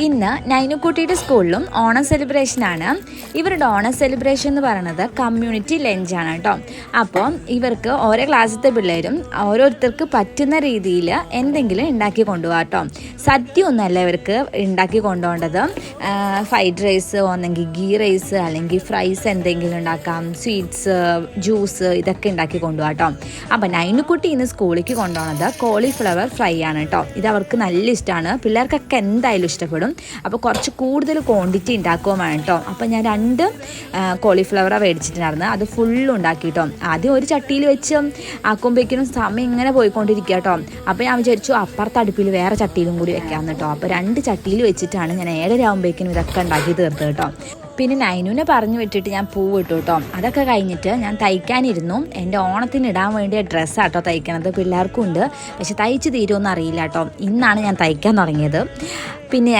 ഇന്ന് നൈനുക്കുട്ടിയുടെ സ്കൂളിലും ഓണം സെലിബ്രേഷനാണ്. ഇവരുടെ ഓണം സെലിബ്രേഷൻ എന്ന് പറയുന്നത് കമ്മ്യൂണിറ്റി ലഞ്ചാണ് കേട്ടോ. അപ്പോൾ ഇവർക്ക് ഓരോ ക്ലാസ്സിലത്തെ പിള്ളേരും ഓരോരുത്തർക്ക് പറ്റുന്ന രീതിയിൽ എന്തെങ്കിലും ഉണ്ടാക്കി കൊണ്ടുപോകാം കേട്ടോ. സദ്യ ഒന്നുമല്ല ഇവർക്ക് ഉണ്ടാക്കി കൊണ്ടുപോകേണ്ടത്. ഫ്രൈഡ് റൈസ് ഒന്നെങ്കിൽ ഗീ റൈസ് അല്ലെങ്കിൽ ഫ്രൈസ് എന്തെങ്കിലും ഉണ്ടാക്കാം, സ്വീറ്റ്സ്, ജ്യൂസ് ഇതൊക്കെ ഉണ്ടാക്കി കൊണ്ടുപോകാം കേട്ടോ. അപ്പോൾ നൈനുക്കുട്ടി ഇന്ന് സ്കൂളിലേക്ക് കൊണ്ടുപോകുന്നത് കോളിഫ്ലവർ ഫ്രൈ ആണ് കേട്ടോ. ഇത് അവർക്ക് നല്ല ഇഷ്ടമാണ്, പിള്ളേർക്കൊക്കെ എന്തായാലും ഇഷ്ടപ്പെടും. അപ്പോൾ കുറച്ച് കൂടുതൽ ക്വാണ്ടിറ്റി ഉണ്ടാക്കുകയും വേണം കേട്ടോ. അപ്പോൾ ഞാൻ 2 കോളിഫ്ലവറാണ് മേടിച്ചിട്ടുണ്ടായിരുന്നു. അത് ഫുള്ളും ഉണ്ടാക്കി കേട്ടോ. ആദ്യം ഒരു ചട്ടിയിൽ വെച്ച് ആക്കുമ്പോഴേക്കും സമയം ഇങ്ങനെ പോയിക്കൊണ്ടിരിക്കുക കേട്ടോ. അപ്പോൾ ഞാൻ വിചാരിച്ചു അപ്പുറത്തെ അടുപ്പിൽ വേറെ ചട്ടിയിലും കൂടി വെക്കാമെന്ന് കേട്ടോ. അപ്പോൾ 2 ചട്ടിയിൽ വെച്ചിട്ടാണ് ഞാൻ 7:30 ആകുമ്പോഴേക്കും ഇതൊക്കെ ഉണ്ടാക്കി തീർത്തത് കേട്ടോ. പിന്നെ നൈനുവിനെ പറഞ്ഞു വിട്ടിട്ട് ഞാൻ പൂവിട്ടു കേട്ടോ. അതൊക്കെ കഴിഞ്ഞിട്ട് ഞാൻ തയ്ക്കാനിരുന്നു. എൻ്റെ ഓണത്തിന് ഇടാൻ വേണ്ടിയ ഡ്രസ്സാട്ടോ തയ്ക്കണത്. പിള്ളേർക്കും ഉണ്ട്, പക്ഷെ തയ്ച്ച് തീരുമെന്ന് അറിയില്ല കേട്ടോ. ഇന്നാണ് ഞാൻ തയ്ക്കാൻ തുടങ്ങിയത്. പിന്നെ